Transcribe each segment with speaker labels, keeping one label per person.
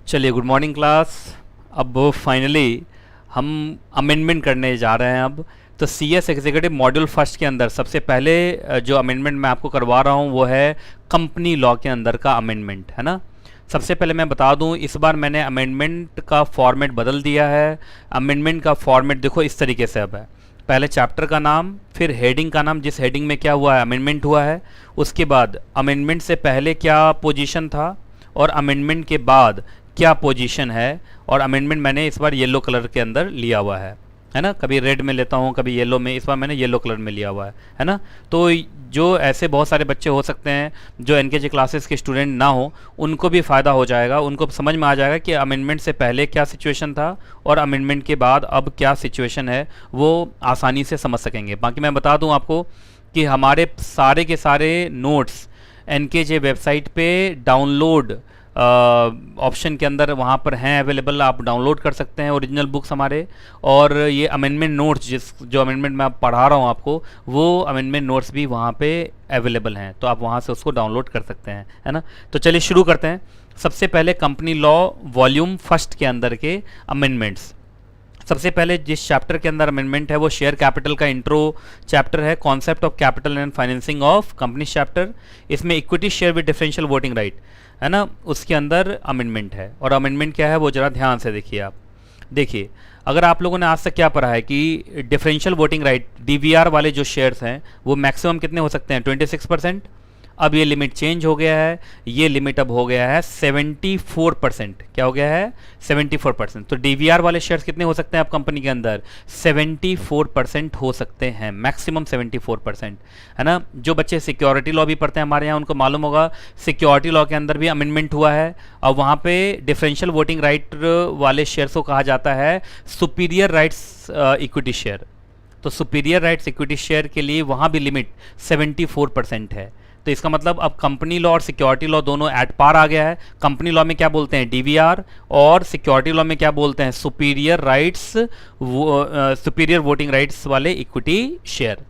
Speaker 1: चलिए, good morning class. अब finally हम अमेंडमेंट करने जा रहे हैं। अब तो C S executive module first के अंदर सबसे पहले जो अमेंडमेंट मैं आपको करवा रहा हूँ वो है कंपनी लॉ के अंदर का अमेंडमेंट, है ना। सबसे पहले मैं बता दूं, इस बार मैंने अमेंडमेंट का फॉर्मेट बदल दिया है। अमेंडमेंट का फॉर्मेट देखो इस तरीके से अब है। पहले चैप्टर का नाम, फिर हेडिंग का नाम, जिस हेडिंग में क्या हुआ है, अमेंडमेंट हुआ है। उसके बाद अमेंडमेंट से पहले क्या पोजीशन था और अमेंडमेंट के बाद क्या पोजीशन है। और अमेंडमेंट मैंने इस बार येलो कलर के अंदर लिया हुआ है ना। कभी रेड में लेता हूँ, कभी येलो में, इस बार मैंने येलो कलर में लिया हुआ है ना। तो जो ऐसे बहुत सारे बच्चे हो सकते हैं जो एनकेजी क्लासेस के स्टूडेंट ना हो, उनको भी फ़ायदा हो जाएगा, उनको समझ में आ जाएगा कि अमेंडमेंट से पहले क्या सिचुएशन था और अमेंडमेंट के बाद अब क्या सिचुएशन है, वो आसानी से समझ सकेंगे। बाकी मैं बता दूं आपको कि हमारे सारे के सारे नोट्स एनकेजे वेबसाइट पे डाउनलोड ऑप्शन के अंदर वहाँ पर हैं अवेलेबल, आप डाउनलोड कर सकते हैं ओरिजिनल बुक्स हमारे। और ये अमेंडमेंट नोट्स, जो अमेंडमेंट मैं पढ़ा रहा हूँ आपको, वो अमेंडमेंट नोट्स भी वहाँ पे अवेलेबल हैं, तो आप वहाँ से उसको डाउनलोड कर सकते हैं, है ना। तो चलिए शुरू करते हैं। सबसे पहले कंपनी लॉ वॉल्यूम फर्स्ट के अंदर के अमेंडमेंट्स। सबसे पहले जिस चैप्टर के अंदर अमेंडमेंट है वो शेयर कैपिटल का इंट्रो चैप्टर है, concept of capital and financing of company chapter. इसमें equity share with differential voting right, है ना, उसके अंदर अमेंडमेंट है। और अमेंडमेंट क्या है वो जरा ध्यान से देखिए। आप देखिए, अगर आप लोगों ने आज तक क्या पढ़ा है कि डिफरेंशियल वोटिंग राइट डीवीआर वाले जो शेयर्स हैं वो मैक्सिमम कितने हो सकते हैं, 26%। अब ये लिमिट चेंज हो गया है, ये लिमिट अब हो गया है 74%। क्या हो गया है, 74%। तो डीवीआर वाले शेयर्स कितने हो सकते हैं आप कंपनी के अंदर, 74% हो सकते हैं, मैक्सिमम 74%, है ना। जो बच्चे सिक्योरिटी लॉ भी पढ़ते हैं हमारे यहाँ, उनको मालूम होगा सिक्योरिटी लॉ के अंदर भी अमेंडमेंट हुआ है। अब वहाँ पे डिफरेंशियल वोटिंग राइट वाले शेयर्स को कहा जाता है सुपीरियर राइट्स इक्विटी शेयर। तो सुपीरियर राइट्स इक्विटी शेयर के लिए वहाँ भी लिमिट 74% है। तो इसका मतलब अब कंपनी लॉ और सिक्योरिटी लॉ दोनों एट पार आ गया है। कंपनी लॉ में क्या बोलते हैं, डीवीआर, और सिक्योरिटी लॉ में क्या बोलते हैं, superior rights, superior voting rights वाले इक्विटी शेयर।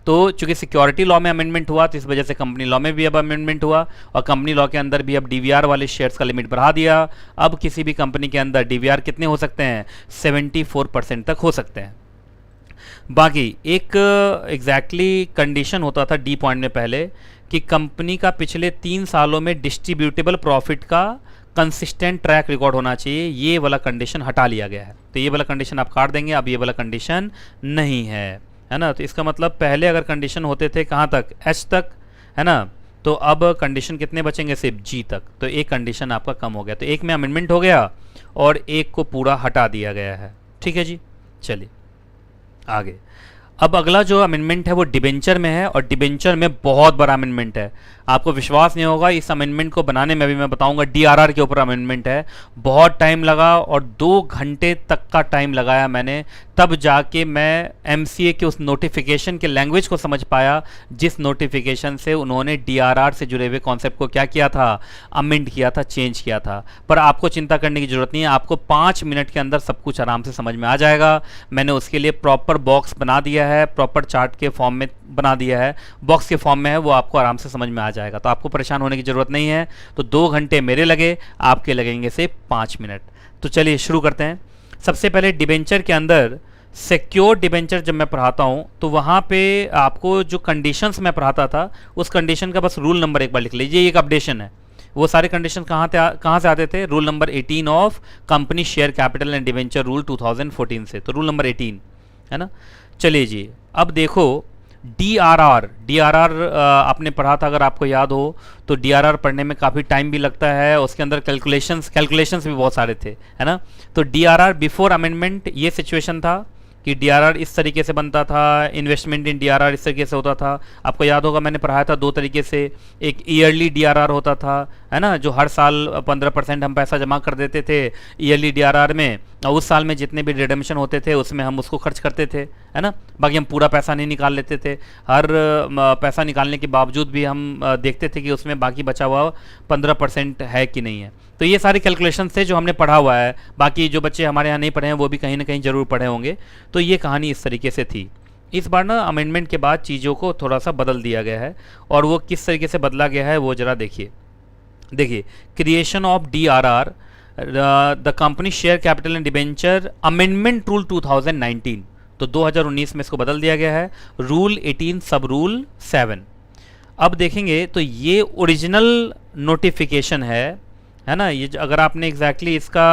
Speaker 1: तो चूंकि सिक्योरिटी लॉ में अमेंडमेंट हुआ तो इस वजह से कंपनी लॉ में भी अब अमेंडमेंट हुआ, और कंपनी लॉ के अंदर भी अब डीवीआर वाले शेयर्स का लिमिट बढ़ा दिया। अब किसी भी कंपनी के अंदर डीवीआर कितने हो सकते हैं, 74% तक हो सकते हैं। बाकी एक एग्जैक्टली कंडीशन होता था डी पॉइंट में पहले कि कंपनी का पिछले 3 सालों में डिस्ट्रीब्यूटेबल प्रॉफिट का कंसिस्टेंट ट्रैक रिकॉर्ड होना चाहिए। ये वाला कंडीशन हटा लिया गया है, तो ये वाला कंडीशन आप काट देंगे, अब ये वाला कंडीशन नहीं है ना। तो इसका मतलब पहले अगर कंडीशन होते थे कहाँ तक, एच तक, है ना, तो अब कंडीशन कितने बचेंगे, सिर्फ जी तक। तो एक कंडीशन आपका कम हो गया, तो एक में अमेंडमेंट हो गया और एक को पूरा हटा दिया गया है। ठीक है जी, चलिए आगे। अब अगला जो अमेंडमेंट है वो डिबेंचर में है, और डिबेंचर में बहुत बड़ा अमेंडमेंट है। आपको विश्वास नहीं होगा, इस अमेंडमेंट को बनाने में भी मैं बताऊंगा, डीआरआर के ऊपर अमेंडमेंट है। बहुत टाइम लगा और 2 घंटे तक का टाइम लगाया मैंने, तब जाके मैं एमसीए के उस नोटिफिकेशन के लैंग्वेज को समझ पाया, जिस नोटिफिकेशन से उन्होंने डीआरआर से जुड़े हुए कॉन्सेप्ट को क्या किया था, अमेंड किया था, चेंज किया था। पर आपको चिंता करने की जरूरत नहीं है, आपको 5 मिनट के अंदर सब कुछ आराम से समझ में आ जाएगा। मैंने उसके लिए प्रॉपर बॉक्स बना दिया है, प्रॉपर चार्ट के फॉर्म में बना दिया है, बॉक्स के फॉर्म में है, वो आपको आराम से समझ में आ जाएगा। तो आपको परेशान होने की जरूरत नहीं है। तो 2 घंटे मेरे लगे, आपके लगेंगे से 5 मिनट। तो चलिए शुरू करते हैं। सबसे पहले डिबेंचर के अंदर सिक्योर डिबेंचर जब मैं पढ़ाता हूं तो वहां पे आपको जो कंडीशंस मैं पढ़ाता था उस कंडीशन का बस रूल नंबर एक बार लिख लीजिए, एक अपडेशन है। वो सारे कंडीशन कहाँ से आते थे, rule number 18 of company share capital and debenture rule 2014 से। तो रूल नंबर 18 है ना। चलिए जी, अब देखो डीआरआर आपने पढ़ा था, अगर आपको याद हो तो डीआरआर पढ़ने में काफ़ी टाइम भी लगता है, उसके अंदर कैलकुलेशंस भी बहुत सारे थे, है ना। तो डीआरआर बिफोर अमेंडमेंट ये सिचुएशन था कि डीआरआर इस तरीके से बनता था, इन्वेस्टमेंट इन डीआरआर इस तरीके से होता था। आपको याद होगा मैंने पढ़ाया था 2 तरीके से, एक ईयरली डीआरआर होता था, है ना, जो हर साल 15% हम पैसा जमा कर देते थे ईयरली डीआरआर में, और उस साल में जितने भी रिडेम्पशन होते थे उसमें हम उसको खर्च करते थे, है ना। बाकी हम पूरा पैसा नहीं निकाल लेते थे, हर पैसा निकालने के बावजूद भी हम देखते थे कि उसमें बाकी बचा हुआ 15% है कि नहीं है। तो ये सारे कैलकुलेशन थे जो हमने पढ़ा हुआ है। बाकी जो बच्चे हमारे यहाँ नहीं पढ़े हैं वो भी कहीं ना कहीं ज़रूर पढ़े होंगे। तो ये कहानी इस तरीके से थी। इस बार ना अमेंडमेंट के बाद चीज़ों को थोड़ा सा बदल दिया गया है, और वो किस तरीके से बदला गया है वो ज़रा देखिए। Creation of DRR the company share capital and debenture amendment rule 2019, तो 2019 में इसको बदल दिया गया है, रूल 18 सब रूल 7। अब देखेंगे तो ये ओरिजिनल नोटिफिकेशन है ना, ये अगर आपने एग्जैक्टली इसका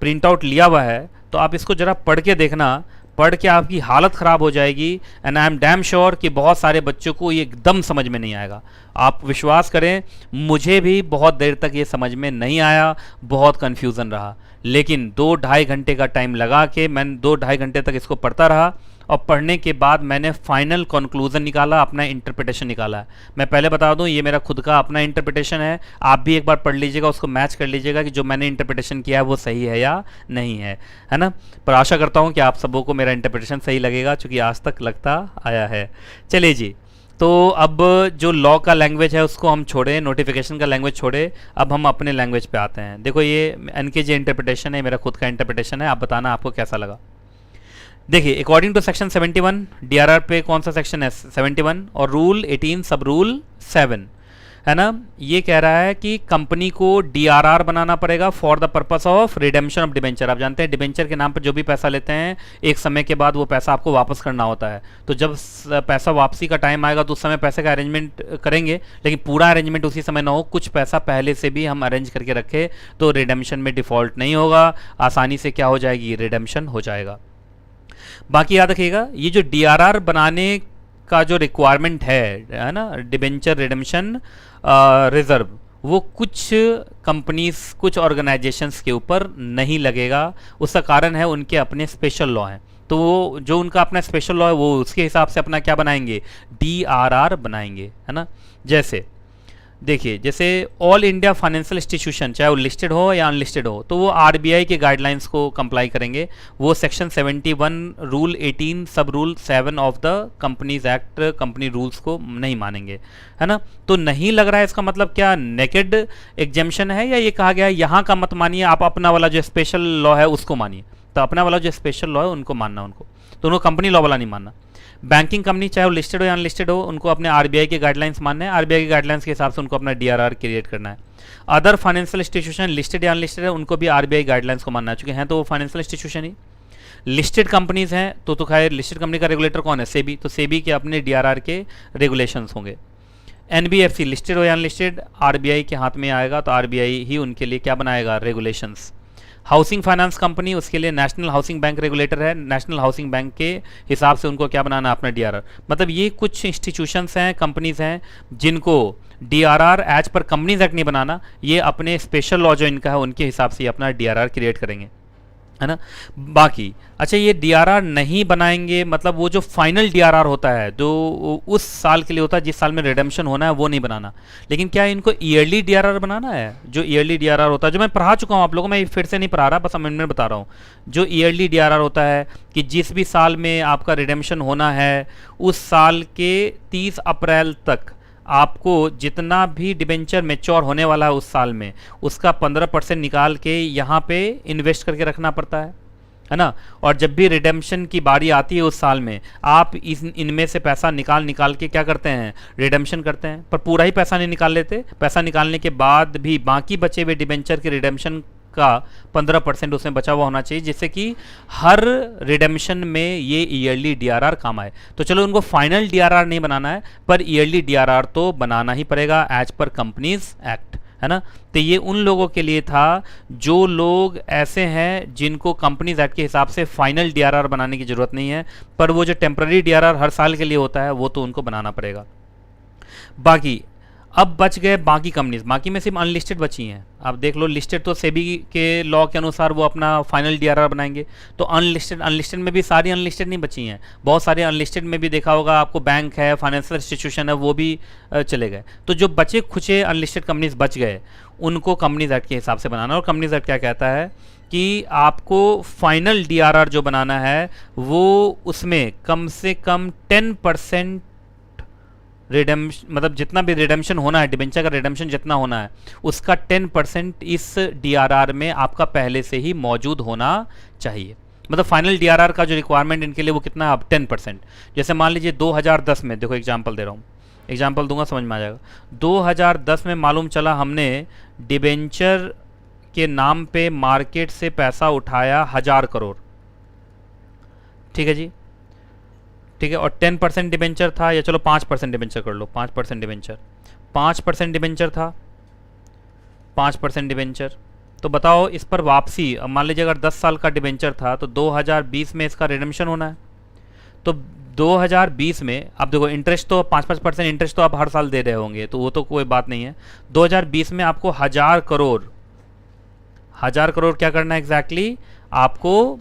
Speaker 1: प्रिंट आउट लिया हुआ है तो आप इसको ज़रा पढ़ के देखना, पढ़ के आपकी हालत ख़राब हो जाएगी। And I am damn sure कि बहुत सारे बच्चों को ये एकदम समझ में नहीं आएगा। आप विश्वास करें, मुझे भी बहुत देर तक ये समझ में नहीं आया, बहुत कन्फ्यूज़न रहा, लेकिन 2-2.5 घंटे का टाइम लगा के मैंने 2-2.5 घंटे तक इसको पढ़ता रहा, और पढ़ने के बाद मैंने फाइनल कंक्लूजन निकाला, अपना इंटरप्रिटेशन निकाला है। मैं पहले बता दूं, ये मेरा खुद का अपना इंटरप्रिटेशन है, आप भी एक बार पढ़ लीजिएगा, उसको मैच कर लीजिएगा कि जो मैंने इंटरप्रिटेशन किया है वो सही है या नहीं है ना। पर आशा करता हूं कि आप सबों को मेरा इंटरप्रिटेशन सही लगेगा, चूँकि आज तक लगता आया है। चलिए जी, तो अब जो लॉ का लैंग्वेज है उसको हम छोड़ें, नोटिफिकेशन का लैंग्वेज छोड़े, अब हम अपने लैंग्वेज पे आते हैं। देखो ये एनकेजे इंटरप्रिटेशन है, मेरा खुद का इंटरप्रिटेशन है, आप बताना आपको कैसा लगा। देखिए, अकॉर्डिंग टू सेक्शन 71, डीआरआर पे कौन सा सेक्शन है 71, और रूल 18 सब रूल 7 है ना, ये कह रहा है कि कंपनी को डीआरआर बनाना पड़ेगा for the purpose of redemption of debenture. आप जानते हैं डिबेंचर के नाम पर जो भी पैसा लेते हैं, एक समय के बाद वो पैसा आपको वापस करना होता है। तो जब पैसा वापसी का टाइम आएगा तो उस समय पैसे का अरेंजमेंट करेंगे, लेकिन पूरा अरेंजमेंट उसी समय ना हो, कुछ पैसा पहले से भी हम अरेंज करके रखें तो रिडेम्पशन में डिफॉल्ट नहीं होगा, आसानी से क्या हो जाएगी, रिडेम्पशन हो जाएगा। बाकी याद रखिएगा, ये जो डीआरआर बनाने का जो रिक्वायरमेंट है ना, डिबेंचर रिडेम्पशन रिजर्व, वो कुछ कंपनीज, कुछ ऑर्गेनाइजेशंस के ऊपर नहीं लगेगा। उसका कारण है उनके अपने स्पेशल लॉ हैं, तो वो जो उनका अपना स्पेशल लॉ है वो उसके हिसाब से अपना क्या बनाएंगे, डीआरआर बनाएंगे, है ना। जैसे देखिए, जैसे ऑल इंडिया फाइनेंशियल इंस्टीट्यूशन, चाहे वो लिस्टेड हो या अनलिस्टेड हो, तो वो आरबीआई के गाइडलाइंस को कंप्लाई करेंगे, वो सेक्शन 71 रूल 18 सब rule 7 of the companies act, company rules को नहीं मानेंगे, है ना। तो नहीं लग रहा है, इसका मतलब क्या नेकेड एग्जेम्पशन है, या ये कहा गया है यहाँ का मत मानिए, आप अपना वाला जो स्पेशल लॉ है उसको मानिए। तो अपना वाला जो स्पेशल लॉ है उनको मानना, उनको तो उनको कंपनी लॉ वाला नहीं मानना। बैंकिंग कंपनी चाहे वो लिस्टेड हो या अनलिस्टेड हो, उनको अपने आरबीआई के गाइडलाइंस मानने हैं, आरबीआई के गाइडलाइंस के हिसाब से उनको अपना डीआरआर क्रिएट करना है। अदर फाइनेंशियल इंस्टीट्यूशन लिस्टेड या अनलिस्टेड है, उनको भी आरबीआई गाइडलाइंस को मानना है, चूंकि हैं तो वो फाइनेंशियल इंस्टीट्यूशन ही। लिस्टेड कंपनीज हैं तो खैर लिस्टेड कंपनी का रेगुलेटर कौन है, सेबी, तो सेबी के अपने डीआरआर के रेगुलेशंस होंगे। एनबीएफसी लिस्टेड हो या अनलिस्टेड, आरबीआई के हाथ में आएगा, तो आरबीआई ही उनके लिए क्या बनाएगा, रेगुलेशंस। हाउसिंग फाइनेंस कंपनी, उसके लिए नेशनल हाउसिंग बैंक रेगुलेटर है, नेशनल हाउसिंग बैंक के हिसाब से उनको क्या बनाना है, अपना डीआरआर। मतलब ये कुछ इंस्टीट्यूशंस हैं, कंपनीज हैं, जिनको डीआरआर एज पर कंपनीज एक्ट नहीं बनाना, ये अपने स्पेशल लॉ जो इनका है उनके हिसाब से अपना डीआरआर क्रिएट करेंगे, है ना। बाकी अच्छा, ये डीआरआर नहीं बनाएंगे, मतलब वो जो फाइनल डीआरआर होता है जो उस साल के लिए होता है जिस साल में रिडेम्पशन होना है, वो नहीं बनाना। लेकिन क्या इनको ईयरली डीआरआर बनाना है? जो ईयरली डीआरआर होता है, जो मैं पढ़ा चुका हूँ आप लोगों, मैं फिर से नहीं पढ़ा रहा, बस अमेंडमेंट बता रहा हूँ। जो ईयरली डीआरआर होता है कि जिस भी साल में आपका रिडेम्पशन होना है, उस साल के 30 अप्रैल तक आपको जितना भी डिबेंचर मेच्योर होने वाला है उस साल में, उसका 15% निकाल के यहाँ पे इन्वेस्ट करके रखना पड़ता है ना। और जब भी रिडेम्पशन की बारी आती है उस साल में, आप इनमें से पैसा निकाल के क्या करते हैं, रिडेम्पशन करते हैं। पर पूरा ही पैसा नहीं निकाल लेते, पैसा निकालने के बाद भी बाकी बचे हुए डिबेंचर के रिडेम्पशन का 15% उसमें बचा हुआ होना चाहिए, जिससे कि हर रिडेम्पशन में ये ईयरली डीआरआर काम आए। तो चलो उनको फाइनल डीआरआर नहीं बनाना है, पर ईयरली डीआरआर तो बनाना ही पड़ेगा एज पर कंपनीज एक्ट, है ना। तो ये उन लोगों के लिए था जो लोग ऐसे हैं जिनको कंपनीज एक्ट के हिसाब से फाइनल डीआरआर बनाने की जरूरत नहीं है, पर वो जो टेम्पररी डीआरआर हर साल के लिए होता है वो तो उनको बनाना पड़ेगा। बाकी अब बच गए बाकी कंपनीज, बाकी में सिर्फ अनलिस्टेड बची हैं। आप देख लो, लिस्टेड तो सेबी के लॉ के अनुसार वो अपना फाइनल डीआरआर बनाएंगे, तो अनलिस्टेड में भी सारी अनलिस्टेड नहीं बची हैं, बहुत सारे अनलिस्टेड में भी देखा होगा आपको, बैंक है, फाइनेंशियल इंस्टीट्यूशन है, वो भी चले गए। तो जो बचे खुचे अनलिस्टेड कंपनीज बच गए, उनको कंपनीज एक्ट के हिसाब से बनाना। और कंपनीज एक्ट क्या कहता है कि आपको फाइनल डीआरआर जो बनाना है वो उसमें कम से कम 10% मतलब जितना भी रिडेम्पशन होना है, डिबेंचर का रिडेम्पशन जितना होना है, उसका 10% इस डीआरआर में आपका पहले से ही मौजूद होना चाहिए। मतलब फाइनल डीआरआर का जो रिक्वायरमेंट इनके लिए वो कितना है, अब 10%। जैसे मान लीजिए 2010 में, देखो एग्जांपल दे रहा हूँ, एग्जांपल दूंगा समझ में आ जाएगा। 2010 में मालूम चला हमने डिबेंचर के नाम पे मार्केट से पैसा उठाया 1000 करोड़, ठीक है जी, ठीक है, और 10% डिबेंचर था, या चलो 5% डिबेंचर कर लो, 5% डिबेंचर, 5% डिबेंचर था, 5% डिबेंचर, तो बताओ इस पर वापसी, अब मान लीजिए अगर 10 साल का डिबेंचर था तो 2020 में इसका रिडेम्पशन होना है, तो 2020 में आप देखो इंटरेस्ट तो 5-5% इंटरेस्ट तो आप हर साल दे रहे होंगे, तो वो तो कोई बात नहीं है। 2020 में आपको 1000 करोड़, 1000 करोड़ क्या करना है एग्जैक्टली, आपको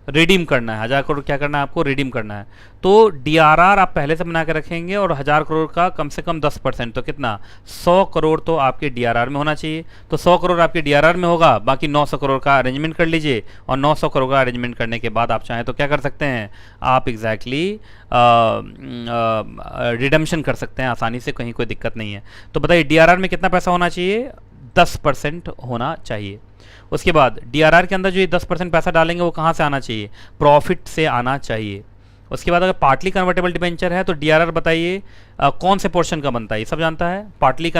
Speaker 1: रिडीम करना है, 1000 करोड़ क्या करना है आपको, रिडीम करना है। तो डीआरआर आप पहले से बना के रखेंगे, और 1000 करोड़ का कम से कम 10%, तो कितना, 100 करोड़ तो आपके डीआरआर में होना चाहिए। तो 100 करोड़ आपके डीआरआर में होगा, बाकी 900 करोड़ का अरेंजमेंट कर लीजिए, और 900 करोड़ का अरेंजमेंट करने के बाद आप चाहें तो क्या कर सकते हैं, आप एग्जैक्टली रिडम्पशन कर सकते हैं आसानी से, कहीं कोई दिक्कत नहीं है। तो बताइए डीआरआर में कितना पैसा होना चाहिए, 10% होना चाहिए। उसके बाद डीआरआर के अंदर जो ये 10% पैसा डालेंगे वो कहाँ से आना चाहिए, प्रॉफिट से आना चाहिए। उसके बाद अगर पार्टली कन्वर्टेबल डिबेंचर है तो डीआरआर बताइए कौन से पोर्शन का बनता है, ये सब जानता है। पार्टली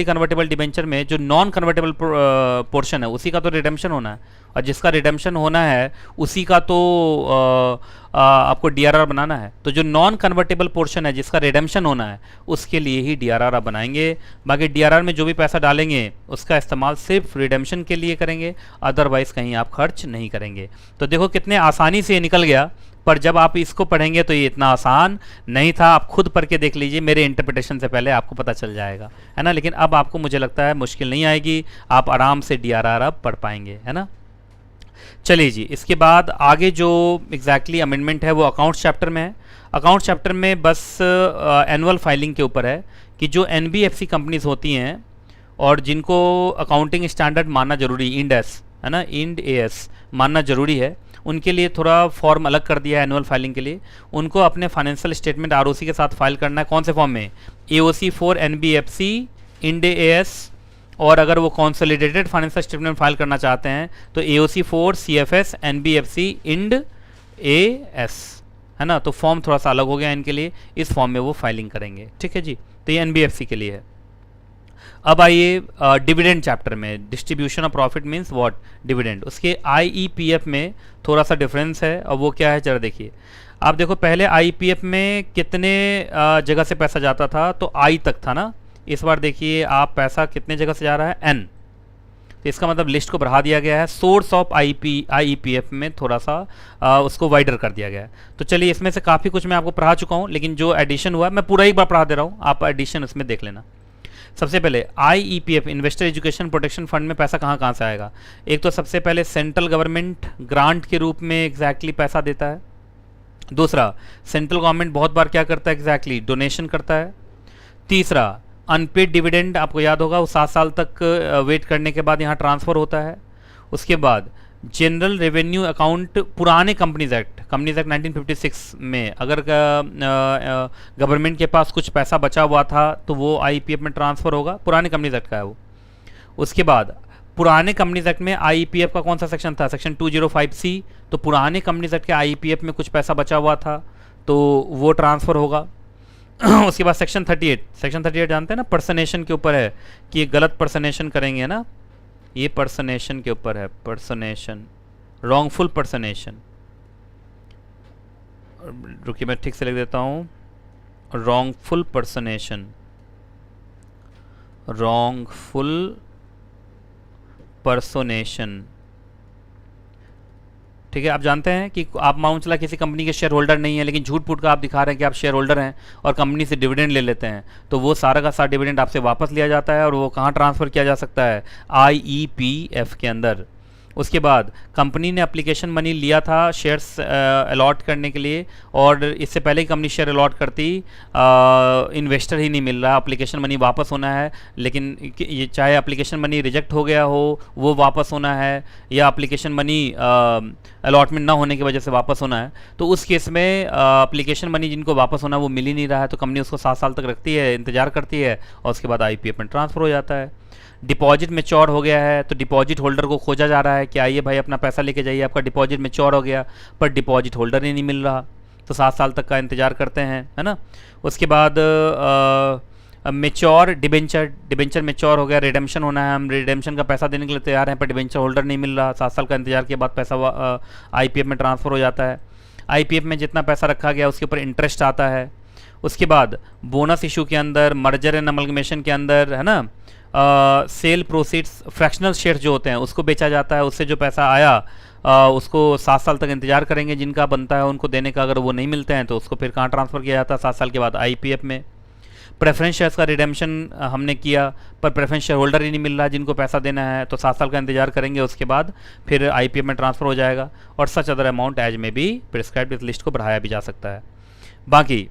Speaker 1: कन्वर्टेबल डिबेंचर में जो नॉन कन्वर्टेबल पोर्शन है उसी का तो रिडेम्पशन होना है, और जिसका रिडेम्पशन होना है उसी का तो आपको डीआरआर बनाना है। तो जो नॉन कन्वर्टेबल पोर्शन है जिसका रिडेम्पशन होना है उसके लिए ही डीआरआर आप बनाएंगे। बाकी डीआरआर में जो भी पैसा डालेंगे उसका इस्तेमाल सिर्फ रिडेम्पशन के लिए करेंगे, अदरवाइज कहीं आप खर्च नहीं करेंगे। तो देखो कितने आसानी से ये निकल गया, पर जब आप इसको पढ़ेंगे तो ये इतना आसान नहीं था। आप खुद पढ़ के देख लीजिए, मेरे इंटरप्रिटेशन से पहले आपको पता चल जाएगा, है ना। लेकिन अब आपको मुझे लगता है मुश्किल नहीं आएगी, आप आराम से डीआरआर अब पढ़ पाएंगे, है ना। चलिए जी, इसके बाद आगे जो एग्जैक्टली अमेंडमेंट है वो अकाउंट्स चैप्टर में है। अकाउंट्स चैप्टर में बस एनुअल फाइलिंग के ऊपर है कि जो एनबीएफसी कंपनीज होती हैं और जिनको अकाउंटिंग स्टैंडर्ड मानना जरूरी, इंड एस, है ना, इंड एएस मानना जरूरी है, उनके लिए थोड़ा फॉर्म अलग कर दिया है एनुअल फाइलिंग के लिए। उनको अपने फाइनेंशियल स्टेटमेंट आरओसी के साथ फाइल करना है, कौन से फॉर्म में, AOC for NBFC, Ind AS, और अगर वो कंसोलिडेटेड फाइनेंशियल स्टेटमेंट फाइल करना चाहते हैं तो AOC for CFS, NBFC, Ind AS, है ना। तो फॉर्म थोड़ा सा अलग हो गया इनके लिए, इस फॉर्म में वो फाइलिंग करेंगे, ठीक है जी। तो ये एनबीएफसी के लिए है। अब आइए डिविडेंड चैप्टर में, distribution of profit means what, dividend. उसके आईईपीएफ में थोड़ा सा डिफरेंस है, और वो क्या है जरा देखिए। आप देखो पहले आईईपीएफ में कितने जगह से पैसा जाता था, तो आई तक था ना। इस बार देखिए आप पैसा कितने जगह से जा रहा है, एन, तो इसका मतलब लिस्ट को बढ़ा दिया गया है। सोर्स ऑफ आईईपीएफ में थोड़ा सा उसको वाइडर कर दिया गया है। तो चलिए इसमें से काफ़ी कुछ मैं आपको पढ़ा चुका हूँ, लेकिन जो एडिशन हुआ मैं पूरा एक बार पढ़ा दे रहा हूँ, आप एडिशन उसमें देख लेना। सबसे पहले आईईपीएफ, इन्वेस्टर एजुकेशन प्रोटेक्शन फंड में पैसा कहाँ कहाँ से आएगा। एक तो सबसे पहले सेंट्रल गवर्नमेंट ग्रांट के रूप में एग्जैक्टली पैसा देता है। दूसरा, सेंट्रल गवर्नमेंट बहुत बार क्या करता है एग्जैक्टली, डोनेशन करता है। तीसरा, अनपेड डिविडेंड, आपको याद होगा वो 7 साल तक वेट करने के बाद यहाँ ट्रांसफ़र होता है। उसके बाद जनरल रेवेन्यू अकाउंट, पुराने कंपनीज एक्ट 1956 में अगर गवर्नमेंट के पास कुछ पैसा बचा हुआ था तो वो आईईपीएफ में ट्रांसफ़र होगा, पुराने कंपनीज एक्ट का है वो। उसके बाद पुराने कंपनीज एक्ट में आईईपीएफ का कौन सा सेक्शन था, सेक्शन 205C, तो पुराने कंपनीज एक्ट के आईईपीएफ में कुछ पैसा बचा हुआ था तो वो ट्रांसफ़र होगा। उसके बाद सेक्शन 38, सेक्शन 38 जानते हैं ना, पर्सनेशन के ऊपर है कि गलत पर्सनेशन करेंगे ना, ये पर्सनेशन के ऊपर है, पर्सनेशन, रॉन्गफुल पर्सनेशन। रुकिए मैं ठीक से लिख देता हूँ, रॉन्गफुल पर्सनेशन, रॉन्गफुल पर्सोनेशन, ठीक है। आप जानते हैं कि आप माउंट चला किसी कंपनी के शेयर होल्डर नहीं है, लेकिन झूठ फूट का आप दिखा रहे हैं कि आप शेयर होल्डर हैं और कंपनी से डिविडेंड ले लेते हैं, तो वो सारा का सारा डिविडेंड आपसे वापस लिया जाता है, और वो कहाँ ट्रांसफ़र किया जा सकता है, आईईपीएफ के अंदर। उसके बाद कंपनी ने एप्लीकेशन मनी लिया था शेयर्स अलॉट करने के लिए, और इससे पहले ही कंपनी शेयर अलॉट करती, इन्वेस्टर ही नहीं मिल रहा, एप्लीकेशन मनी वापस होना है, लेकिन ये चाहे एप्लीकेशन मनी रिजेक्ट हो गया हो वो वापस होना है, या एप्लीकेशन मनी अलॉटमेंट ना होने की वजह से वापस होना है, तो उस केस में एप्लीकेशन मनी जिनको वापस होना है वो मिल ही नहीं रहा है, तो कंपनी उसको 7 साल तक रखती है, इंतजार करती है, और उसके बाद आईपीएफ में ट्रांसफ़र हो जाता है। डिपॉजिट मैच्योर हो गया है तो डिपॉजिट होल्डर को खोजा जा रहा है कि आइए भाई अपना पैसा लेके जाइए, आपका डिपॉजिट मैच्योर हो गया, पर डिपॉजिट होल्डर ही नहीं मिल रहा, तो 7 साल तक का इंतज़ार करते हैं, है ना। उसके बाद मेच्योर डिबेंचर मेच्योर हो गया, रिडेम्पशन होना है, हम रिडेम्पशन का पैसा देने के लिए तैयार हैं पर डिबेंचर होल्डर नहीं मिल रहा, 7 साल का इंतजार के बाद पैसा आईपीएफ में ट्रांसफ़र हो जाता है। आईपीएफ में जितना पैसा रखा गया उसके ऊपर इंटरेस्ट आता है। उसके बाद बोनस इशू के अंदर, मर्जर एंड अमलगमेशन के अंदर, है ना, सेल प्रोसीड्स, फ्रैक्शनल शेयर जो होते हैं उसको बेचा जाता है, उससे जो पैसा आया उसको 7 साल तक इंतजार करेंगे जिनका बनता है उनको देने का, अगर वो नहीं मिलते हैं तो उसको फिर कहाँ ट्रांसफ़र किया जाता है 7 साल के बाद, आईपीएफ में। प्रेफरेंस शेयर्स का रिडेम्पशन हमने किया पर प्रेफरेंस शेयर होल्डर ही नहीं मिल रहा जिनको पैसा देना है, तो 7 साल का इंतजार करेंगे, उसके बाद फिर आईपीएफ में ट्रांसफ़र हो जाएगा। और सच अदर अमाउंट एज में भी प्रिस्क्राइब्ड, इस लिस्ट को बढ़ाया भी जा सकता है। बाकी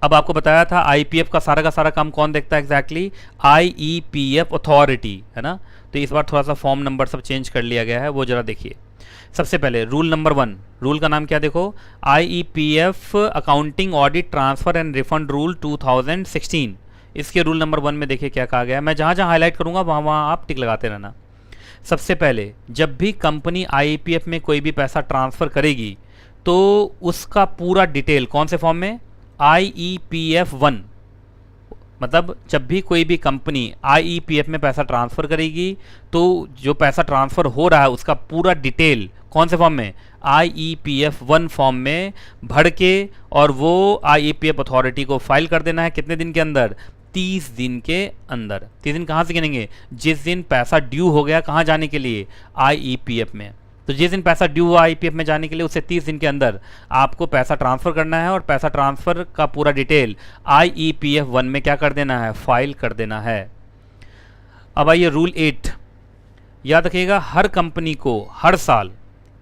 Speaker 1: अब आपको बताया था आईपीएफ का सारा काम कौन देखता है एग्जैक्टली, आईईपीएफ अथॉरिटी, है ना। तो इस बार थोड़ा सा फॉर्म नंबर सब चेंज कर लिया गया है, वो जरा देखिए। सबसे पहले रूल नंबर 1, रूल का नाम क्या देखो, IEPF accounting audit transfer and refund rule 2016। इसके रूल नंबर 1 में देखिए क्या कहा गया है, मैं जहाँ जहाँ हाईलाइट करूँगा वहाँ आप टिक लगाते रहना। सबसे पहले जब भी कंपनी आईईपीएफ में कोई भी पैसा ट्रांसफ़र करेगी तो उसका पूरा डिटेल कौन से फॉर्म में, IEPF 1, मतलब जब भी कोई भी कंपनी आईईपीएफ में पैसा ट्रांसफ़र करेगी तो जो पैसा ट्रांसफ़र हो रहा है उसका पूरा डिटेल कौन से फॉर्म में, IEPF 1 फॉर्म में भर के, और वो आईईपीएफ अथॉरिटी को फाइल कर देना है कितने दिन के अंदर, 30 दिन के अंदर। 30 दिन कहाँ से गिनेंगे, जिस दिन पैसा ड्यू हो गया कहाँ जाने के लिए, आईईपीएफ में। तो जिस दिन पैसा ड्यू हुआ आईपीएफ में जाने के लिए उससे 30 दिन के अंदर आपको पैसा ट्रांसफ़र करना है, और पैसा ट्रांसफ़र का पूरा डिटेल आईईपीएफ 1 में क्या कर देना है, फाइल कर देना है। अब आइए रूल 8, याद रखिएगा हर कंपनी को हर साल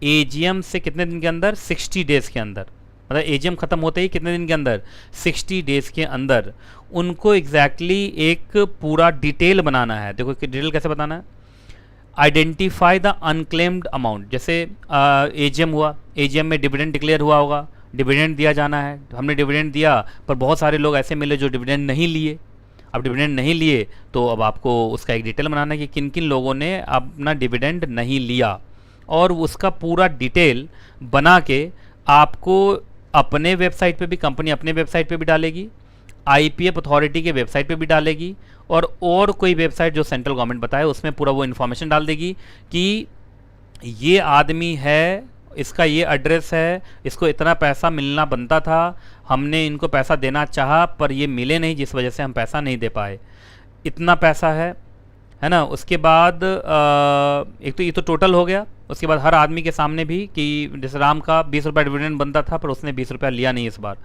Speaker 1: एजीएम से कितने दिन के अंदर, 60 डेज़ के अंदर, मतलब एजीएम ख़त्म होते ही कितने दिन के अंदर, 60 डेज़ के अंदर उनको एग्जैक्टली एक पूरा डिटेल बनाना है। देखो डिटेल कैसे बताना है, आइडेंटिफाई द अनक्लेम्ड अमाउंट। जैसे एजीएम हुआ, एजीएम में डिविडेंड डिक्लेयर हुआ होगा, डिविडेंड दिया जाना है, हमने डिविडेंड दिया पर बहुत सारे लोग ऐसे मिले जो डिविडेंड नहीं लिए। अब डिविडेंड नहीं लिए तो अब आपको उसका एक डिटेल बनाना है कि किन किन लोगों ने अपना डिविडेंड नहीं लिया, और उसका पूरा डिटेल बना के आपको अपने वेबसाइट पे भी, कंपनी अपने वेबसाइट पे भी डालेगी, आईपीएफ अथॉरिटी के वेबसाइट पे भी डालेगी, और कोई वेबसाइट जो सेंट्रल गवर्नमेंट बताए उसमें पूरा वो इन्फॉर्मेशन डाल देगी कि ये आदमी है, इसका ये एड्रेस है, इसको इतना पैसा मिलना बनता था, हमने इनको पैसा देना चाहा पर ये मिले नहीं जिस वजह से हम पैसा नहीं दे पाए, इतना पैसा है ना। उसके बाद एक तो ये तो टोटल हो गया, उसके बाद हर आदमी के सामने भी कि जैसे राम का 20 रुपये डिविडेंड बनता था पर उसने 20 रुपया लिया नहीं इस बार।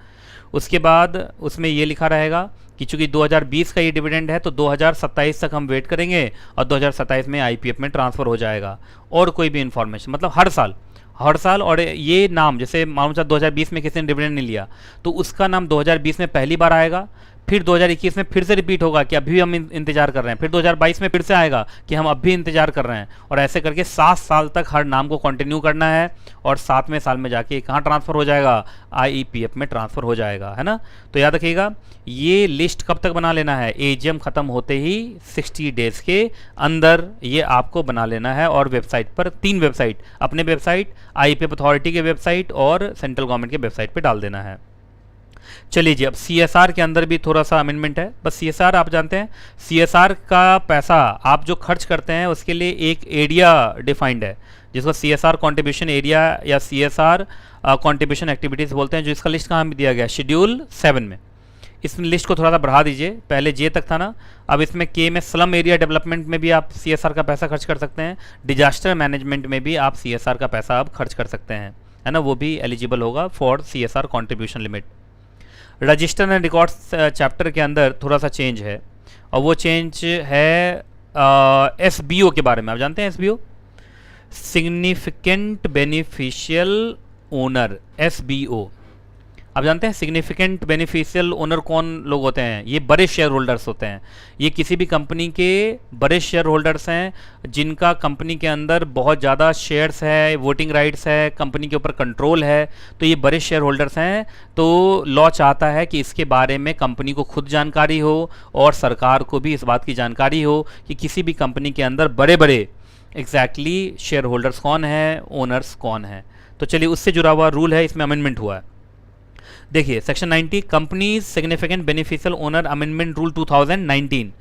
Speaker 1: उसके बाद उसमें ये लिखा रहेगा कि चूंकि 2020 का ये डिविडेंड है तो 2027 तक हम वेट करेंगे और 2027 में आईपीएफ में ट्रांसफ़र हो जाएगा। और कोई भी इन्फॉर्मेशन, मतलब हर साल, और ये नाम जैसे मालूम चला 2020 में किसी ने डिविडेंड नहीं लिया तो उसका नाम 2020 में पहली बार आएगा, फिर 2021 में फिर से रिपीट होगा कि अभी हम इंतजार कर रहे हैं, फिर 2022 में फिर से आएगा कि हम अब भी इंतजार कर रहे हैं, और ऐसे करके 7 साल तक हर नाम को कंटिन्यू करना है, और 7वें साल में जाके कहाँ ट्रांसफ़र हो जाएगा, आईईपीएफ में ट्रांसफ़र हो जाएगा, है ना। तो याद रखिएगा ये लिस्ट कब तक बना लेना है, एजीएम ख़त्म होते ही 60 डेज़ के अंदर ये आपको बना लेना है, और वेबसाइट पर 3 वेबसाइट, अपने वेबसाइट, आईपीएफ अथॉरिटी के वेबसाइट और सेंट्रल गवर्नमेंट के वेबसाइट पर डाल देना है। चलिए जी, अब सीएसआर के अंदर भी थोड़ा सा अमेंडमेंट है। बस सीएसआर आप जानते हैं, सीएसआर का पैसा आप जो खर्च करते हैं उसके लिए एक एरिया डिफाइंड है जिसको सीएसआर कंट्रीब्यूशन एरिया या सीएसआर कंट्रीब्यूशन एक्टिविटीज़ बोलते हैं, जो इसका लिस्ट कहाँ भी दिया गया, शेड्यूल 7 में। इस लिस्ट को थोड़ा सा बढ़ा दीजिए, पहले जे तक था ना, अब इसमें के में स्लम एरिया डेवलपमेंट में भी आप सीएसआर का पैसा खर्च कर सकते हैं, डिजास्टर मैनेजमेंट में भी आप सीएसआर का पैसा आप खर्च कर सकते हैं, है ना, वो भी एलिजिबल होगा for CSR contribution limit. Register and records chapter के अंदर थोड़ा सा चेंज है, और वो चेंज है एसबीओ के बारे में। आप जानते हैं SBO, significant beneficial owner, SBO. आप जानते हैं सिग्निफिकेंट बेनिफिशियल ओनर कौन लोग होते हैं, ये बड़े शेयर होल्डर्स होते हैं। ये किसी भी कंपनी के बड़े शेयर होल्डर्स हैं जिनका कंपनी के अंदर बहुत ज़्यादा शेयर्स है, वोटिंग राइट्स है, कंपनी के ऊपर कंट्रोल है, तो ये बड़े शेयर होल्डर्स हैं। तो लॉ चाहता है कि इसके बारे में कंपनी को खुद जानकारी हो और सरकार को भी इस बात की जानकारी हो कि किसी भी कंपनी के अंदर बड़े बड़े एग्जैक्टली शेयर होल्डर्स कौन हैं, ओनर्स कौन हैं। तो चलिए उससे जुड़ा हुआ रूल है, इसमें अमेंडमेंट हुआ है। देखिए section 90 company significant beneficial owner amendment rule 2019।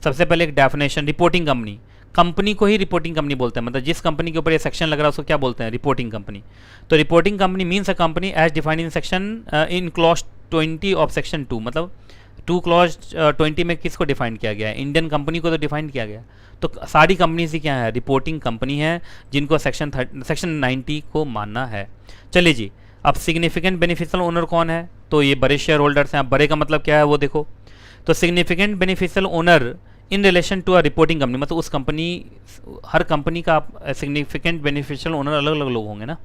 Speaker 1: सबसे पहले एक डेफिनेशन, रिपोर्टिंग कंपनी, कंपनी को ही रिपोर्टिंग कंपनी बोलते हैं, मतलब जिस कंपनी के ऊपर ये सेक्शन लग रहा है उसको क्या बोलते हैं, रिपोर्टिंग कंपनी। तो reporting company means a company as defined in section in clause 20 of section 2, मतलब 2 क्लॉज 20 में किसको डिफाइन किया गया है, इंडियन कंपनी को तो डिफाइन किया गया। तो सारी कंपनीज ही क्या है, रिपोर्टिंग कंपनी है, जिनको सेक्शन 90 को मानना है। चलिए जी, अब सिग्निफिकेंट बेनिफिशियल ओनर कौन है, तो ये बड़े शेयर होल्डर्स हैं। अब बड़े का मतलब क्या है वो देखो, तो significant beneficial owner in relation to a reporting company, मतलब उस कंपनी, हर कंपनी का सिग्निफिकेंट बेनिफिशियल ओनर अलग अलग लोग होंगे ना,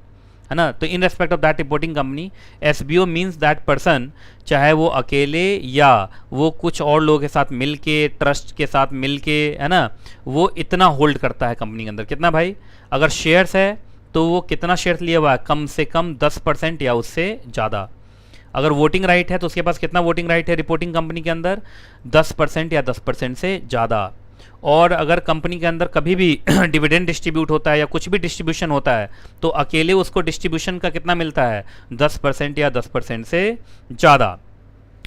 Speaker 1: है ना। तो in respect of that reporting company, SBO means that person, चाहे वो अकेले या वो कुछ और लोगों के साथ मिल के, ट्रस्ट के साथ मिल के, है ना, वो इतना होल्ड करता है कंपनी के अंदर। कितना भाई, अगर शेयर्स है तो वो कितना शेयर्स लिया हुआ है, कम से कम 10% या उससे ज़्यादा। अगर वोटिंग राइट है तो उसके पास कितना वोटिंग राइट है रिपोर्टिंग कंपनी के अंदर, 10% या 10% से ज़्यादा। और अगर कंपनी के अंदर कभी भी डिविडेंड डिस्ट्रीब्यूट होता है या कुछ भी डिस्ट्रीब्यूशन होता है तो अकेले उसको डिस्ट्रीब्यूशन का कितना मिलता है, 10% या 10% से ज़्यादा।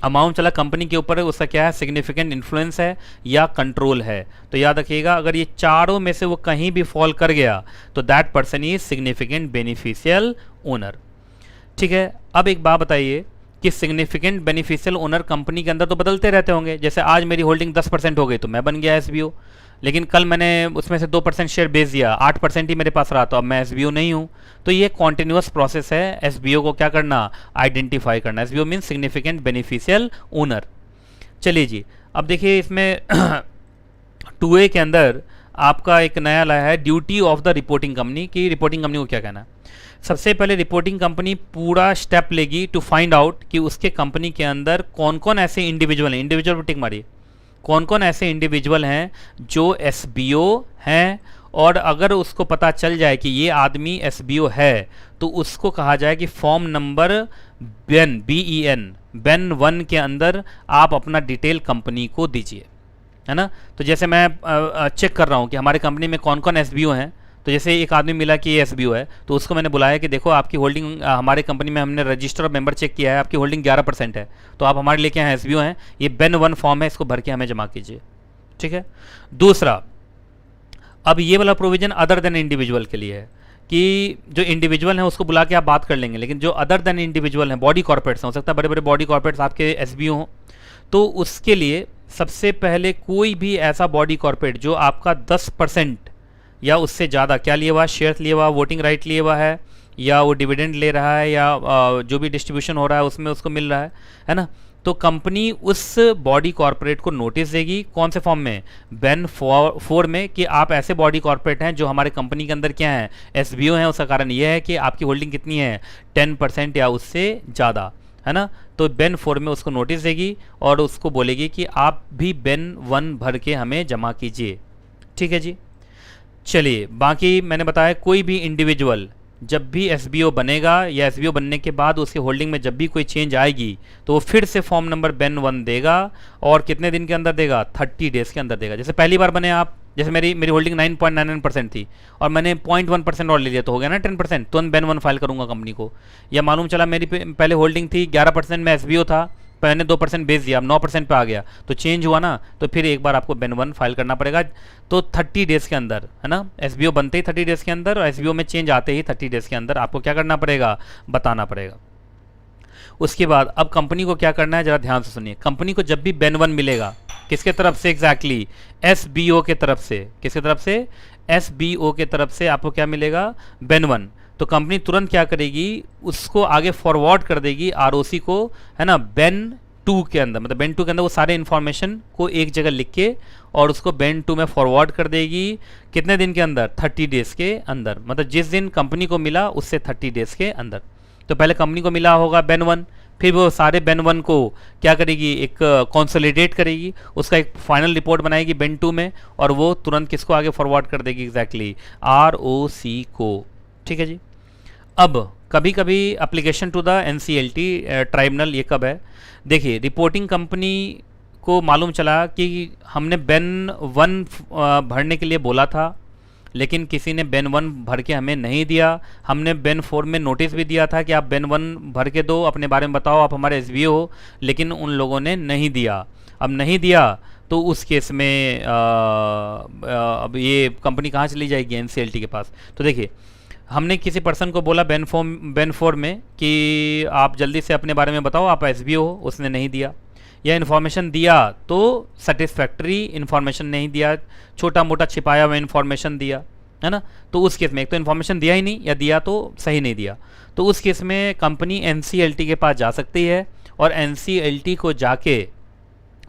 Speaker 1: अमाउंट चला कंपनी के ऊपर है, उसका क्या है, सिग्निफिकेंट इन्फ्लुएंस है या कंट्रोल है। तो याद रखिएगा, अगर ये चारों में से वो कहीं भी फॉल कर गया तो that person is significant beneficial owner. ठीक है, अब एक बात बताइए कि सिग्निफिकेंट बेनिफिशियल ओनर कंपनी के अंदर तो बदलते रहते होंगे। जैसे आज मेरी होल्डिंग 10% हो गई तो मैं बन गया एसबीओ, लेकिन कल मैंने उसमें से 2% शेयर बेच दिया, 8% ही मेरे पास रहा, तो अब मैं एसबीओ नहीं हूँ। तो ये कॉन्टिन्यूअस प्रोसेस है एसबीओ को क्या करना, आइडेंटिफाई करना। SBO means significant beneficial owner. चलिए जी, अब देखिए इसमें 2A के अंदर आपका एक नया लाया है duty of the reporting company, की रिपोर्टिंग कंपनी को क्या कहना है। सबसे पहले रिपोर्टिंग कंपनी पूरा स्टेप लेगी टू फाइंड आउट कि उसके कंपनी के अंदर कौन कौन ऐसे इंडिविजुअल हैं, इंडिविजुअल पर टिक मारिए, कौन कौन ऐसे इंडिविजुअल हैं जो एसबीओ हैं। और अगर उसको पता चल जाए कि ये आदमी एसबीओ है तो उसको कहा जाए कि form number Ben, BEN, Ben 1 के अंदर आप अपना डिटेल कंपनी को दीजिए, है ना। तो जैसे मैं चेक कर रहा हूँ कि हमारे कंपनी में कौन कौन एसबीओ हैं, तो जैसे एक आदमी मिला कि ये एसबीओ है तो उसको मैंने बुलाया कि देखो आपकी होल्डिंग, हमारे कंपनी में हमने रजिस्टर और मेंबर चेक किया है, आपकी होल्डिंग 11% है, तो आप हमारे लिए क्या है, एसबीओ हैं, ये बेन 1 फॉर्म है, इसको भर के हमें जमा कीजिए। ठीक है। दूसरा, अब ये वाला प्रोविजन अदर देन इंडिविजुअल के लिए है कि जो इंडिविजुअल हैं उसको बुला के आप बात कर लेंगे, लेकिन जो अदर देन इंडिविजुअल हैं, बॉडी कॉर्पोरेट्स, हो सकता है बड़े बड़े बॉडी कॉर्पोरेट्स आपके एसबीओ हों, तो उसके लिए सबसे पहले कोई भी ऐसा बॉडी कॉर्पोरेट जो आपका 10% या उससे ज़्यादा क्या लिए हुआ, शेयर्स लिए हुआ, वोटिंग राइट लिए हुआ है, या वो डिविडेंड ले रहा है, या जो भी डिस्ट्रीब्यूशन हो रहा है उसमें उसको मिल रहा है ना, तो कंपनी उस बॉडी कॉर्पोरेट को नोटिस देगी। कौन से फॉर्म में, बेन 4 में, कि आप ऐसे बॉडी कॉर्पोरेट हैं जो हमारे कंपनी के अंदर क्या है, एसबीओ हैं। उसका कारण यह है कि आपकी होल्डिंग कितनी है, 10% या उससे ज़्यादा, है ना। तो बेन 4 में उसको नोटिस देगी और उसको बोलेगी कि आप भी बेन 1 भर के हमें जमा कीजिए। ठीक है जी। चलिए, बाकी मैंने बताया कोई भी इंडिविजुअल जब भी एसबीओ बनेगा या एसबीओ बनने के बाद उसके होल्डिंग में जब भी कोई चेंज आएगी तो वो फिर से फॉर्म नंबर बेन 1 देगा, और कितने दिन के अंदर देगा, 30 डेज़ के अंदर देगा। जैसे पहली बार बने आप, जैसे मेरी होल्डिंग 9.99% थी और मैंने 0.1% और ले लिया तो हो गया ना 10%, तुरंत बेन 1 फाइल करूंगा कंपनी को। या मालूम चला मेरी पहले होल्डिंग थी 11% में एसबीओ था, मैंने 2% बेच दिया, अब 9% पे आ गया, तो चेंज हुआ ना, तो फिर एक बार आपको बेन 1 फाइल करना पड़ेगा। तो 30 डेज़ के अंदर, है ना, एसबीओ बनते ही 30 डेज़ के अंदर और एसबीओ में चेंज आते ही 30 डेज़ के अंदर आपको क्या करना पड़ेगा, बताना पड़ेगा। उसके बाद अब कंपनी को क्या करना है, जरा ध्यान से सुनिए। कंपनी को जब भी बेन 1 मिलेगा, किसके तरफ से एग्जैक्टली, एसबीओ के तरफ से। किसके तरफ से, एसबीओ के तरफ से आपको क्या मिलेगा, बेन 1। तो कंपनी तुरंत क्या करेगी, उसको आगे फॉरवर्ड कर देगी आरओसी को, है ना, बेन 2 के अंदर, मतलब बेन 2 के अंदर वो सारे इन्फॉर्मेशन को एक जगह लिख के और उसको बेन 2 में फॉरवर्ड कर देगी। कितने दिन के अंदर, 30 डेज़ के अंदर, मतलब जिस दिन कंपनी को मिला उससे 30 डेज़ के अंदर। तो पहले कंपनी को मिला होगा बेन 1, फिर वो सारे बेन 1 को क्या करेगी, एक कंसोलिडेट करेगी, उसका एक फाइनल रिपोर्ट बनाएगी बेन 2 में, और वो तुरंत किसको आगे फॉरवर्ड कर देगी, एग्जैक्टली आरओसी को। ठीक है जी। अब कभी कभी application to the NCLT tribunal, ये कब है, देखिए रिपोर्टिंग कंपनी को मालूम चला कि हमने बेन 1 भरने के लिए बोला था, लेकिन किसी ने बेन 1 भर के हमें नहीं दिया। हमने बेन 4 में नोटिस भी दिया था कि आप बेन 1 भर के दो, अपने बारे में बताओ, आप हमारे एसबीओ हो, लेकिन उन लोगों ने नहीं दिया। अब नहीं दिया तो उस केस में अब ये कंपनी कहाँ चली जाएगी? एनसीएलटी के पास। तो देखिए, हमने किसी पर्सन को बोला बेन 4 में कि आप जल्दी से अपने बारे में बताओ, आप एसबीओ हो, उसने नहीं दिया। या इन्फॉर्मेशन दिया तो सेटिस्फैक्ट्री इन्फॉर्मेशन नहीं दिया, छोटा मोटा छिपाया हुआ इन्फॉर्मेशन दिया, है ना। तो उस केस में एक तो इन्फॉर्मेशन दिया ही नहीं, या दिया तो सही नहीं दिया, तो उस केस में कंपनी एनसीएलटी के पास जा सकती है और एनसीएलटी को जाके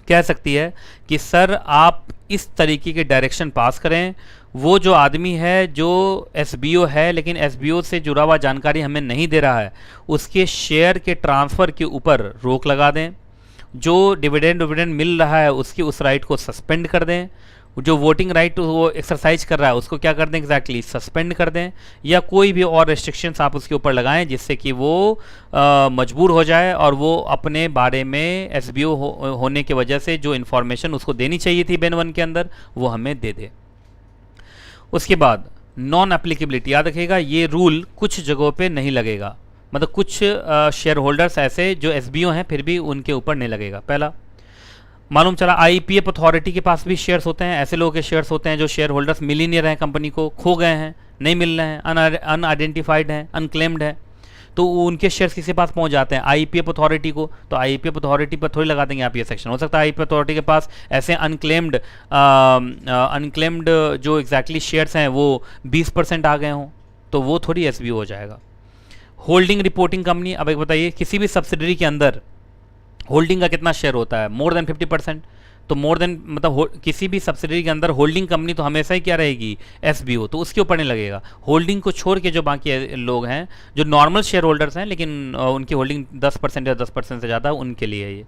Speaker 1: कह सकती है कि सर आप इस तरीके के डायरेक्शन पास करें, वो जो आदमी है जो एसबीओ है लेकिन एसबीओ से जुड़ा हुआ जानकारी हमें नहीं दे रहा है, उसके शेयर के ट्रांसफ़र के ऊपर रोक लगा दें, जो डिविडेंड मिल रहा है उसकी उस राइट को सस्पेंड कर दें, जो वोटिंग राइट वो एक्सरसाइज कर रहा है उसको क्या कर दें? एग्जैक्टली सस्पेंड कर दें, या कोई भी और रेस्ट्रिक्शंस आप उसके ऊपर लगाएं जिससे कि वो मजबूर हो जाए और वो अपने बारे में एसबीओ होने की वजह से जो इन्फॉर्मेशन उसको देनी चाहिए थी बेन 1 के अंदर वो हमें दे दे। उसके बाद नॉन एप्लीकेबिलिटी, याद रखिएगा ये रूल कुछ जगहों पे नहीं लगेगा, मतलब कुछ शेयर होल्डर्स ऐसे जो एसबीओ हैं फिर भी उनके ऊपर नहीं लगेगा। पहला, मालूम चला आईपीएफ अथॉरिटी के पास भी शेयर्स होते हैं, ऐसे लोगों के शेयर्स होते हैं जो शेयर होल्डर्स मिल ही नहीं रहे हैं, कंपनी को खो गए हैं, नहीं मिल रहे हैं, अनआइडेंटिफाइड हैं, अनक्लेम्ड है, तो उनके शेयर्स किसी पास पहुंच जाते हैं? आईपीएफ अथॉरिटी को। तो आईपीएफ अथॉरिटी पर थोड़ी लगा देंगे आप ये सेक्शन। हो सकता है आईपीएफ अथॉरिटी के पास ऐसे अनक्लेम्ड जो एग्जैक्टली शेयर्स हैं वो 20% आ गए हों, तो वो थोड़ी एसबीओ हो जाएगा। होल्डिंग रिपोर्टिंग कंपनी, अब एक बताइए किसी भी सब्सिडरी के अंदर होल्डिंग का कितना शेयर होता है? More than 50%। तो मोर देन मतलब किसी भी सब्सिडरी के अंदर होल्डिंग कंपनी तो हमेशा ही क्या रहेगी? एसबीओ, तो उसके ऊपर नहीं लगेगा। होल्डिंग को छोड़ के जो बाकी लोग हैं जो नॉर्मल शेयर होल्डर्स हैं लेकिन उनकी होल्डिंग 10% या 10% से ज़्यादा, उनके लिए है ये।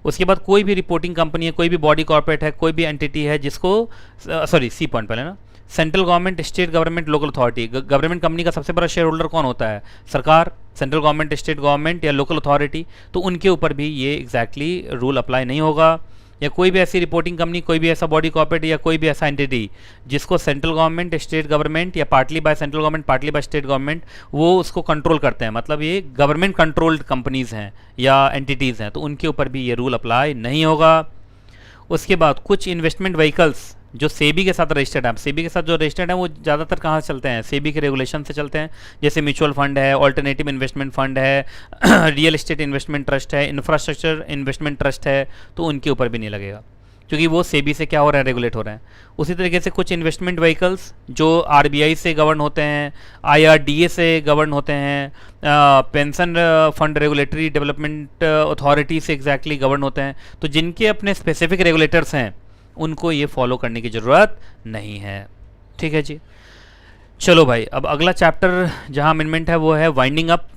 Speaker 1: उसके बाद कोई भी रिपोर्टिंग कंपनी है, कोई भी बॉडी कॉर्पोरेट है, कोई भी एंटिटी है जिसको सी पॉइंट पहले ना, central government, state government, local authority. Government company का सबसे बड़ा शेयर होल्डर कौन होता है? सरकार, सेंट्रल गवर्नमेंट, स्टेट गवर्नमेंट या लोकल अथॉरिटी, तो उनके ऊपर भी ये एग्जैक्टली रूल अप्लाई नहीं होगा। या कोई भी ऐसी रिपोर्टिंग कंपनी, कोई भी ऐसा बॉडी कॉर्पोरेट या कोई भी ऐसा एंटिटी जिसको सेंट्रल गवर्नमेंट, स्टेट गवर्नमेंट या partly by central government, partly by state government वो उसको कंट्रोल करते हैं, मतलब ये गवर्नमेंट कंट्रोल्ड कंपनीज हैं या एंटिटीज़ हैं, तो उनके ऊपर भी ये रूल अप्लाई नहीं होगा। उसके बाद कुछ इन्वेस्टमेंट व्हीकल्स जो सेबी के साथ रजिस्टर्ड है, सेबी के साथ जो रजिस्टर्ड है वो ज़्यादातर कहाँ से चलते हैं? सेबी के रेगुलेशन से चलते हैं, जैसे म्यूचुअल फंड है, ऑल्टरनेटिव इन्वेस्टमेंट फंड है, रियल एस्टेट इन्वेस्टमेंट ट्रस्ट है, इंफ्रास्ट्रक्चर इन्वेस्टमेंट ट्रस्ट है, तो उनके ऊपर भी नहीं लगेगा क्योंकि वो सेबी से क्या हो रहा है? रेगुलेट हो रहे हैं। उसी तरीके से कुछ इन्वेस्टमेंट व्हीकल्स जो आरबीआई से गवर्न होते हैं, आईआरडीए से गवर्न होते हैं, pension fund regulatory development authority से एग्जैक्टली गवर्न होते हैं, तो जिनके अपने स्पेसिफिक रेगुलेटर्स हैं उनको ये फॉलो करने की ज़रूरत नहीं है। ठीक है जी, चलो भाई, अब अगला चैप्टर जहाँ अमेंडमेंट है वो है वाइंडिंग अप।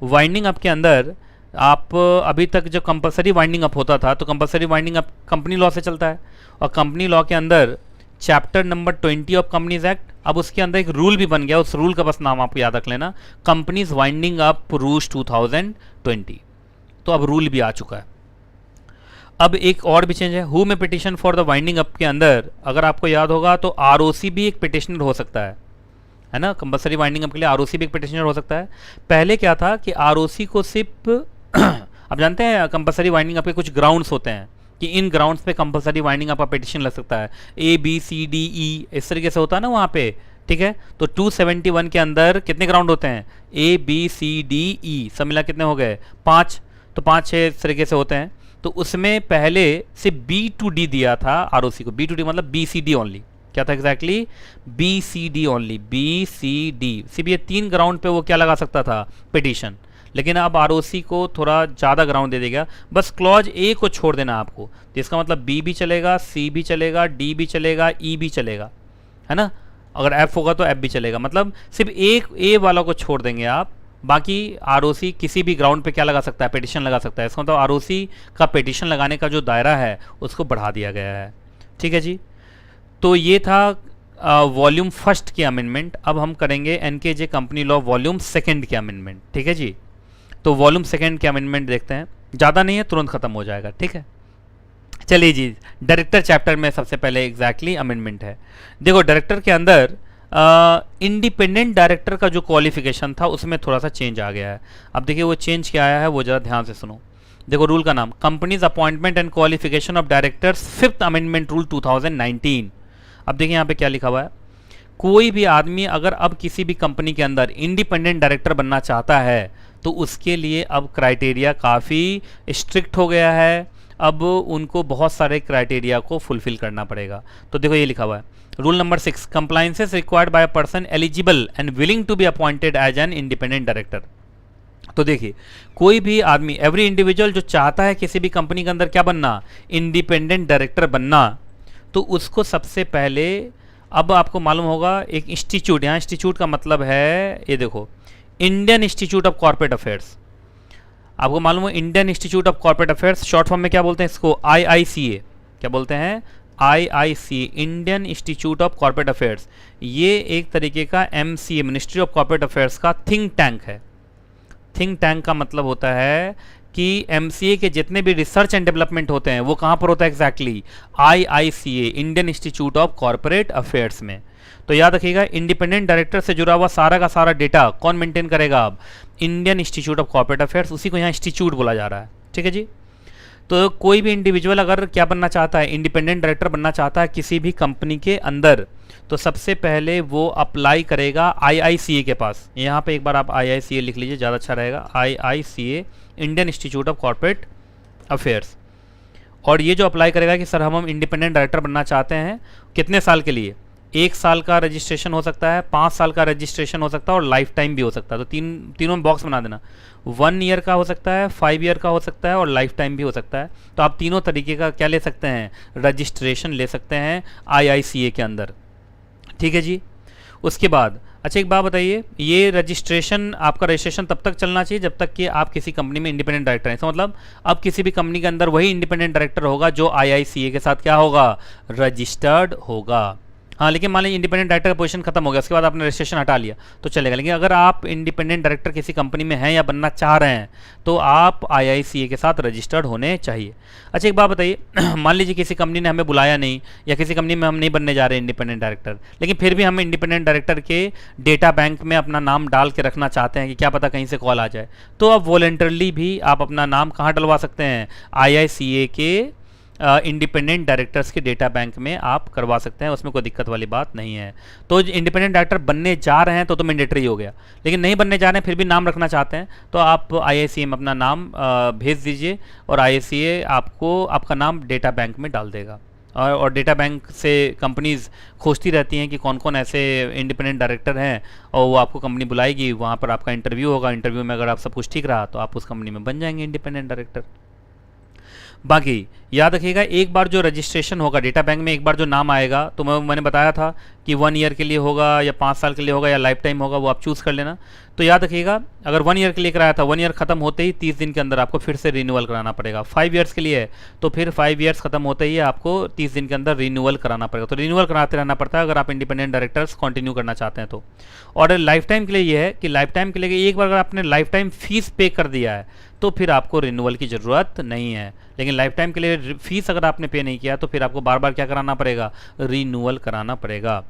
Speaker 1: वाइंडिंग अप के अंदर आप अभी तक जो कंपलसरी वाइंडिंग अप होता था तो compulsory winding up company law से चलता है, और कंपनी लॉ के अंदर chapter number 20 of companies act, अब उसके अंदर एक रूल भी बन गया, उस रूल का बस नाम आपको याद रख लेना, कंपनीज वाइंडिंग अप रूल्स 2020। तो अब रूल भी आ चुका है। अब एक और भी चेंज है, हु में petition for the winding up के अंदर अगर आपको याद होगा तो आरओसी भी एक पिटिशनर हो सकता है ना, कंपलसरी वाइंडिंग अप के लिए आरओसी भी एक पिटिशनर हो सकता है। पहले क्या था कि आरओसी को सिर्फ आप जानते हैं कंपलसरी वाइंडिंग अप के कुछ ग्राउंड्स होते हैं कि इन ग्राउंड्स पे कंपलसरी वाइंडिंग अप का पिटिशन लग सकता है, ABCDE इस तरीके से होता है ना वहाँ पे, ठीक है। तो 271 के अंदर कितने ग्राउंड होते हैं? ABCDE सब मिला कितने हो गए? 5, तो 5-6 इस तरीके से होते हैं। तो उसमें पहले सिर्फ B to D दिया था आरओसी को, B to D मतलब BCD ओनली, क्या था एग्जैक्टली? BCD ओनली, BCD, सिर्फ ये 3 ग्राउंड पे वो क्या लगा सकता था? पिटीशन। लेकिन अब आरओसी को थोड़ा ज़्यादा ग्राउंड दे देगा, बस क्लॉज ए को छोड़ देना आपको, तो इसका मतलब B भी चलेगा, C भी चलेगा, D भी चलेगा, E भी चलेगा, है ना। अगर F होगा तो F भी चलेगा, मतलब सिर्फ एक A वाला को छोड़ देंगे आप, बाकी आरओसी किसी भी ग्राउंड पे क्या लगा सकता है? पिटीशन लगा सकता है। इसका मतलब आरओसी का पिटीशन लगाने का जो दायरा है उसको बढ़ा दिया गया है। ठीक है जी, तो ये था वॉल्यूम फर्स्ट के अमेंडमेंट। अब हम करेंगे NKJ company law volume second के अमेंडमेंट। ठीक है जी, तो वॉल्यूम सेकंड के अमेंडमेंट देखते हैं, ज़्यादा नहीं है, तुरंत खत्म हो जाएगा। ठीक है, चलिए जी, डायरेक्टर चैप्टर में सबसे पहले एग्जैक्टली अमेंडमेंट है। देखो डायरेक्टर के अंदर इंडिपेंडेंट डायरेक्टर का जो क्वालिफिकेशन था उसमें थोड़ा सा चेंज आ गया है। अब देखिए वो चेंज क्या आया है वो ज़रा ध्यान से सुनो। देखो रूल का नाम companies appointment and qualification of directors 5th amendment rule 2019। अब देखिए यहाँ पे क्या लिखा हुआ है, कोई भी आदमी अगर अब किसी भी कंपनी के अंदर इंडिपेंडेंट डायरेक्टर बनना चाहता है तो उसके लिए अब क्राइटेरिया काफ़ी स्ट्रिक्ट हो गया है। अब उनको बहुत सारे क्राइटेरिया को फुलफिल करना पड़ेगा। तो देखो ये लिखा हुआ है rule number 6, compliances required by a person eligible and willing to be appointed as an independent director. तो देखिए कोई भी आदमी, एवरी इंडिविजुअल जो चाहता है किसी भी कंपनी के अंदर क्या बनना, इंडिपेंडेंट डायरेक्टर बनना, तो उसको सबसे पहले, अब आपको मालूम होगा एक इंस्टीट्यूट, यहाँ इंस्टीट्यूट का मतलब है ये देखो Indian Institute of Corporate affairs. आपको मालूम है Indian Institute of Corporate affairs, short form में क्या बोलते हैं इसको, IICA। क्या बोलते हैं, IICA, Indian Institute of Corporate affairs. ये एक तरीके का MCA, ministry of Corporate affairs का थिंक टैंक है। थिंक टैंक का मतलब होता है कि MCA के जितने भी रिसर्च एंड डेवलपमेंट होते हैं वो कहाँ पर होता है exactly, IICA, Indian Institute of Corporate affairs में। तो याद रखिएगा इंडिपेंडेंट डायरेक्टर से जुड़ा हुआ सारा का सारा डेटा कौन मेंटेन करेगा, अब Indian Institute of Corporate affairs, उसी को यहाँ इंस्टीट्यूट बोला जा रहा है। ठीक है जी। तो कोई भी इंडिविजुअल अगर क्या बनना चाहता है, इंडिपेंडेंट डायरेक्टर बनना चाहता है किसी भी कंपनी के अंदर, तो सबसे पहले वो अप्लाई करेगा IICA के पास। यहाँ पे एक बार आप IICA लिख लीजिए, ज़्यादा अच्छा रहेगा, IICA, Indian Institute of Corporate Affairs. और ये जो अप्लाई करेगा कि सर हम इंडिपेंडेंट डायरेक्टर बनना चाहते हैं, कितने साल के लिए, 1 साल का रजिस्ट्रेशन हो सकता है, 5 साल का रजिस्ट्रेशन हो सकता है और लाइफ टाइम भी हो सकता है। तो तीनों में बॉक्स बना देना, 1 ईयर का हो सकता है, 5 ईयर का हो सकता है और लाइफ टाइम भी हो सकता है। तो आप तीनों तरीके का क्या ले सकते हैं, रजिस्ट्रेशन ले सकते हैं IICA के अंदर। ठीक है जी। उसके बाद अच्छा एक बात बताइए, ये रजिस्ट्रेशन, आपका रजिस्ट्रेशन तब तक चलना चाहिए जब तक कि आप किसी कंपनी में इंडिपेंडेंट डायरेक्टर हैं। इसका मतलब अब किसी भी कंपनी के अंदर वही इंडिपेंडेंट डायरेक्टर होगा जो IICA के साथ क्या होगा, रजिस्टर्ड होगा। हाँ, लेकिन मान लीजिए इंडिपेंडेंट डायरेक्टर का पोजीशन खत्म हो गया, उसके बाद आपने रजिस्ट्रेशन हटा लिया तो चलेगा। लेकिन अगर आप इंडिपेंडेंट डायरेक्टर किसी कंपनी में हैं या बनना चाह रहे हैं तो आप IICA के साथ रजिस्टर्ड होने चाहिए। अच्छा एक बात बताइए, मान लीजिए किसी कंपनी ने हमें बुलाया नहीं या किसी कंपनी में हम नहीं बनने जा रहे इंडिपेंडेंट डायरेक्टर, लेकिन फिर भी हम इंडिपेंडेंट डायरेक्टर के डेटा बैंक में अपना नाम डाल के रखना चाहते हैं कि क्या पता कहीं से कॉल आ जाए, तो आप वॉलंटरली भी आप अपना नाम कहाँ डलवा सकते हैं, IICA के इंडिपेंडेंट डायरेक्टर्स के डेटा बैंक में आप करवा सकते हैं, उसमें कोई दिक्कत वाली बात नहीं है। तो इंडिपेंडेंट डायरेक्टर बनने जा रहे हैं तो मैंडेटरी हो गया, लेकिन नहीं बनने जा रहे हैं फिर भी नाम रखना चाहते हैं तो आप IICA में अपना नाम भेज दीजिए और IICA आपको आपका नाम डेटा बैंक में डाल देगा। और डेटा बैंक से कंपनीज़ खोजती रहती हैं कि कौन कौन ऐसे इंडिपेंडेंट डायरेक्टर हैं और वो आपको कंपनी बुलाएगी, वहाँ पर आपका इंटरव्यू होगा, इंटरव्यू में अगर आप सब कुछ ठीक रहा तो आप उस कंपनी में बन जाएंगे इंडिपेंडेंट डायरेक्टर। बाकी याद रखिएगा एक बार जो रजिस्ट्रेशन होगा डेटा बैंक में, एक बार जो नाम आएगा तो मैंने बताया था कि 1 ईयर के लिए होगा या 5 साल के लिए होगा या लाइफ टाइम होगा, वो आप चूज़ कर लेना। तो याद रखिएगा अगर 1 ईयर के लिए कराया था, 1 ईयर खत्म होते ही 30 दिन के अंदर आपको फिर से रिन्यूअल कराना पड़ेगा। 5 ईयर्स के लिए है तो फिर 5 ईयर्स खत्म होते ही आपको 30 दिन के अंदर रिन्यूअल कराना पड़ेगा। तो रिन्यूअल कराते रहना पड़ता है अगर आप इंडिपेंडेंट डायरेक्टर्स कंटिन्यू करना चाहते हैं तो। और लाइफ टाइम के लिए ये है कि लाइफ टाइम के लिए एक बार अगर आपने लाइफ टाइम फीस पे कर दिया है तो फिर आपको रिन्यूअल की ज़रूरत नहीं है, लेकिन लाइफ टाइम के लिए फीस अगर आपने पे नहीं किया तो फिर आपको बार बार क्या कराना पड़ेगा, रिन्यूअल कराना पड़ेगा।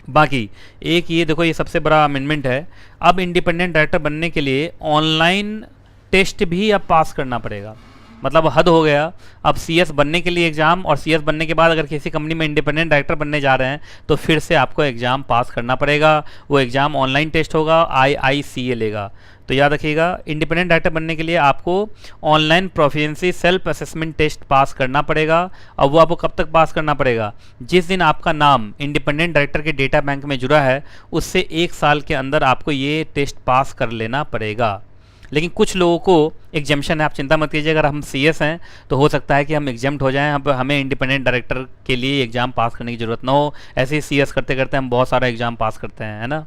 Speaker 1: बाकी एक ये देखो, ये सबसे बड़ा अमेंडमेंट है, अब इंडिपेंडेंट डायरेक्टर बनने के लिए ऑनलाइन टेस्ट भी अब पास करना पड़ेगा। मतलब हद हो गया, अब CS बनने के लिए एग्ज़ाम और CS बनने के बाद अगर किसी कंपनी में इंडिपेंडेंट डायरेक्टर बनने जा रहे हैं तो फिर से आपको एग्ज़ाम पास करना पड़ेगा। वो एग्ज़ाम ऑनलाइन टेस्ट होगा, IICA लेगा। तो याद रखिएगा इंडिपेंडेंट डायरेक्टर बनने के लिए आपको online proficiency self assessment test pass करना पड़ेगा। और वो आपको कब तक पास करना पड़ेगा, जिस दिन आपका नाम इंडिपेंडेंट डायरेक्टर के डेटा बैंक में जुड़ा है उससे 1 साल के अंदर आपको ये टेस्ट पास कर लेना पड़ेगा। लेकिन कुछ लोगों को एग्जाम्शन है, आप चिंता मत कीजिए, अगर हम CS हैं तो हो सकता है कि हम एग्जाम्ड हो जाएं, हमें इंडिपेंडेंट डायरेक्टर के लिए एग्ज़ाम पास करने की ज़रूरत ना हो। ऐसे ही CS करते करते हम बहुत सारा एग्ज़ाम पास करते हैं, है ना।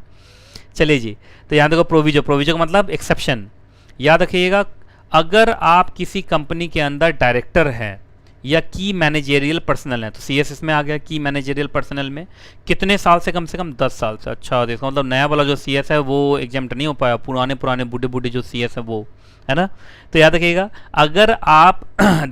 Speaker 1: चलिए जी, तो यहाँ देखो प्रोविजो, प्रोविजो का मतलब एक्सेप्शन। याद रखिएगा अगर आप किसी कंपनी के अंदर डायरेक्टर हैं या की मैनेजेरियल पर्सनल है तो CS इसमें आ गया। की मैनेजेरियल पर्सनल में कितने साल से, कम 10 साल से। अच्छा देखो, मतलब नया वाला जो CS है वो एग्जाम्प्ट नहीं हो पाया, पुराने बूढ़े बूढ़े जो CS है वो, है ना। तो याद रखिएगा अगर आप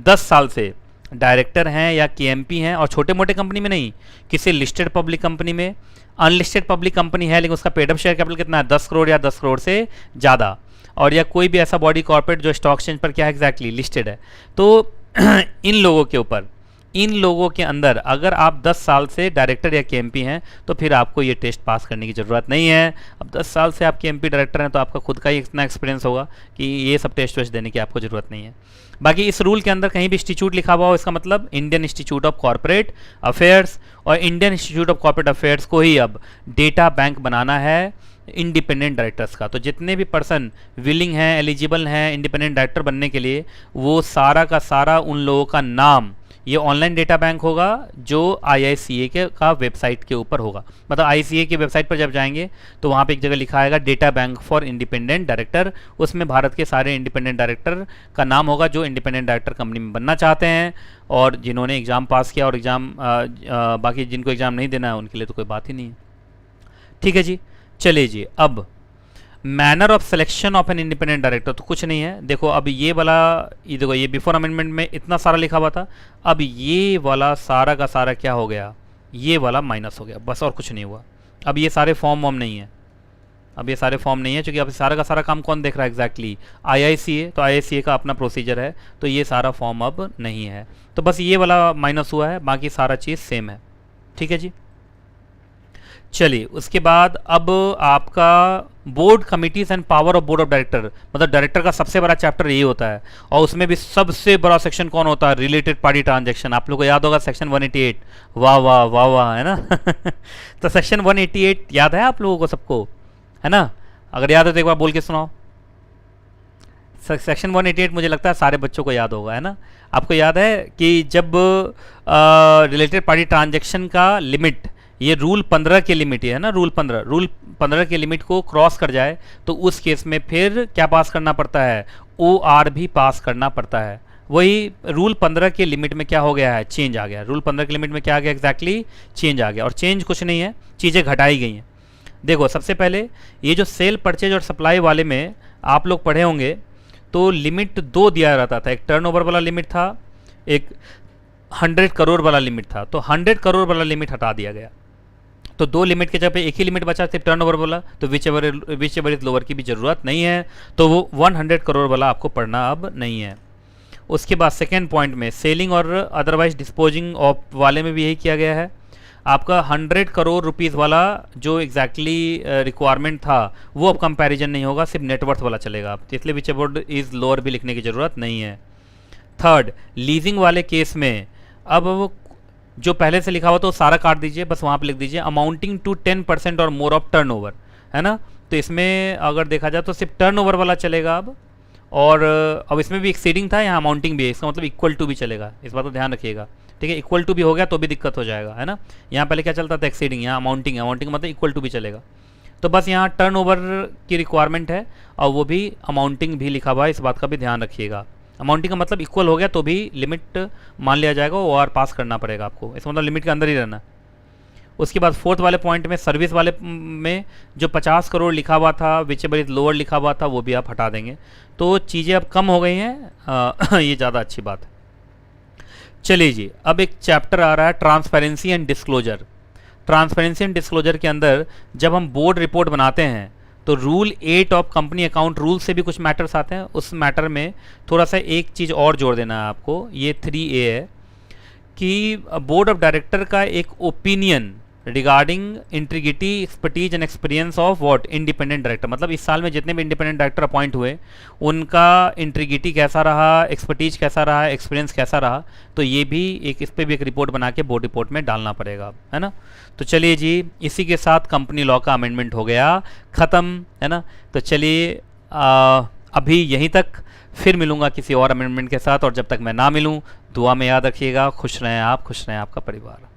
Speaker 1: 10 साल से डायरेक्टर हैं या केएमपी हैं, और छोटे मोटे कंपनी में नहीं, किसी लिस्टेड पब्लिक कंपनी में, अनलिस्टेड पब्लिक कंपनी है लेकिन उसका पेड अप शेयर कैपिटल कितना है 10 करोड़ या 10 करोड़ से ज़्यादा, और या कोई भी ऐसा बॉडी कॉर्पोरेट जो स्टॉक एक्सचेंज पर क्या है एग्जैक्टली लिस्टेड है। तो इन लोगों के ऊपर, इन लोगों के अंदर अगर आप 10 साल से डायरेक्टर या केएमपी हैं तो फिर आपको ये टेस्ट पास करने की ज़रूरत नहीं है। अब 10 साल से आप केएमपी डायरेक्टर हैं तो आपका खुद का ही इतना एक्सपीरियंस होगा कि ये सब टेस्ट वेस्ट देने की आपको ज़रूरत नहीं है। बाकी इस रूल के अंदर कहीं भी इंस्टीट्यूट लिखा हुआ हो, इसका मतलब Indian Institute of Corporate Affairs, और Indian Institute of Corporate Affairs को ही अब डेटा बैंक बनाना है इंडिपेंडेंट डायरेक्टर्स का। तो जितने भी पर्सन विलिंग हैं, एलिजिबल हैं इंडिपेंडेंट डायरेक्टर बनने के लिए, वो सारा का सारा उन लोगों का नाम ये ऑनलाइन डेटा बैंक होगा जो IICA के का वेबसाइट के ऊपर होगा। मतलब IICA की वेबसाइट पर जब जाएंगे तो वहाँ पे एक जगह लिखा आएगा data bank for independent director, उसमें भारत के सारे इंडिपेंडेंट डायरेक्टर का नाम होगा जो इंडिपेंडेंट डायरेक्टर कंपनी में बनना चाहते हैं, और जिन्होंने एग्ज़ाम पास किया, और एग्ज़ाम बाकी जिनको एग्ज़ाम नहीं देना है उनके लिए तो कोई बात ही नहीं है। ठीक है जी, चलिए जी। अब manner of selection of N independent director, तो कुछ नहीं है। देखो अब ये वाला, ये देखो ये बिफोर अमेंडमेंट में इतना सारा लिखा हुआ था, अब ये वाला सारा का सारा क्या हो गया, ये वाला माइनस हो गया, बस और कुछ नहीं हुआ। अब ये सारे फॉर्म वॉर्म नहीं है, अब ये सारे फॉर्म नहीं है, क्योंकि अब सारा का सारा काम कौन देख रहा है एग्जैक्टली IICA, तो IICA का अपना प्रोसीजर है, तो ये सारा फॉर्म अब नहीं है। तो बस ये वाला माइनस हुआ है, बाकी सारा चीज़ सेम है। ठीक है जी, चलिए उसके बाद अब आपका board committees and power of board of director, मतलब डायरेक्टर का सबसे बड़ा चैप्टर यही होता है, और उसमें भी सबसे बड़ा सेक्शन कौन होता है, रिलेटेड पार्टी ट्रांजैक्शन। आप लोगों को याद होगा सेक्शन 188, वाह वाह वाह वाह, है ना तो सेक्शन 188 याद है आप लोगों को सबको, है ना? अगर याद है तो एक बार बोल के सुनाओ। सेक्शन 188 मुझे लगता है सारे बच्चों को याद होगा, है ना? आपको याद है कि जब रिलेटेड पार्टी ट्रांजैक्शन का लिमिट, ये रूल 15 के लिमिट है ना, रूल 15 के लिमिट को क्रॉस कर जाए तो उस केस में फिर क्या पास करना पड़ता है, OR भी पास करना पड़ता है। वही रूल 15 के लिमिट में क्या हो गया है, चेंज आ गया। रूल 15 के लिमिट में क्या आ गया एग्जैक्टली, चेंज आ गया, और चेंज कुछ नहीं है, चीज़ें घटाई गई हैं। देखो सबसे पहले ये जो सेल परचेज और सप्लाई वाले में आप लोग पढ़े होंगे तो लिमिट 2 दिया रहता था, एक टर्नओवर वाला लिमिट था, एक 100 करोड़ वाला लिमिट था। तो 100 करोड़ वाला लिमिट हटा दिया गया, तो 2 लिमिट के जगह पे एक ही लिमिट बचा, सिर्फ टर्नओवर वाला, तो विच एवर इज लोअर की भी ज़रूरत नहीं है, तो वो 100 करोड़ वाला आपको पढ़ना अब नहीं है। उसके बाद सेकेंड पॉइंट में सेलिंग और अदरवाइज डिस्पोजिंग ऑफ वाले में भी यही किया गया है। आपका 100 करोड़ रुपीज़ वाला जो एग्जैक्टली रिक्वायरमेंट था वो अब कंपैरिजन नहीं होगा, सिर्फ नेटवर्थ वाला चलेगा, तो इसलिए विच एवर इज़ लोअर भी लिखने की ज़रूरत नहीं है। थर्ड, लीजिंग वाले केस में अब वो जो पहले से लिखा हुआ तो सारा काट दीजिए, बस वहाँ पे लिख दीजिए अमाउंटिंग टू 10% और मोर ऑफ टर्नओवर, है ना? तो इसमें अगर देखा जाए तो सिर्फ टर्नओवर वाला चलेगा अब, और अब इसमें भी एक्सीडिंग था, यहाँ अमाउंटिंग भी है, इसका मतलब इक्वल टू भी चलेगा, इस बात को ध्यान रखिएगा। ठीक है, इक्वल टू भी हो गया तो भी दिक्कत हो जाएगा, है ना? यहाँ पहले क्या चलता था एक्सीडिंग, यहाँ अमाउंटिंग, अमाउंटिंग मतलब इक्वल टू भी चलेगा। तो बस यहाँ टर्नओवर की रिक्वायरमेंट है और वो भी अमाउंटिंग भी लिखा हुआ है, इस बात का भी ध्यान रखिएगा। अमाउंटिंग का मतलब इक्वल हो गया तो भी लिमिट मान लिया जाएगा, OR पास करना पड़ेगा आपको, इसका मतलब लिमिट के अंदर ही रहना। उसके बाद फोर्थ वाले पॉइंट में सर्विस वाले में जो 50 करोड़ लिखा हुआ था, विच एवर इज लोअर लिखा हुआ था, वो भी आप हटा देंगे, तो चीज़ें अब कम हो गई हैं, ये ज़्यादा अच्छी बात है। चलिए जी, अब एक चैप्टर आ रहा है transparency and disclosure. Transparency and disclosure के अंदर जब हम बोर्ड रिपोर्ट बनाते हैं तो rule 8 of company account rule से भी कुछ मैटर्स आते हैं। उस मैटर में थोड़ा सा एक चीज़ और जोड़ देना है आपको, ये 3A है कि बोर्ड ऑफ डायरेक्टर का एक opinion regarding integrity, expertise and experience of what independent director, मतलब इस साल में जितने भी इंडिपेंडेंट डायरेक्टर अपॉइंट हुए उनका इंटीग्रिटी कैसा रहा, एक्सपर्टीज कैसा रहा, एक्सपीरियंस कैसा रहा, तो ये भी एक, इस पर भी एक रिपोर्ट बना के बोर्ड रिपोर्ट में डालना पड़ेगा, है ना? तो चलिए जी, इसी के साथ कंपनी लॉ का अमेंडमेंट हो गया ख़त्म, है ना? तो चलिए अभी यहीं तक, फिर मिलूँगा किसी और अमेंडमेंट के साथ, और जब तक मैं ना मिलूँ दुआ में याद रखिएगा। खुश रहें आप, खुश रहें आपका परिवार।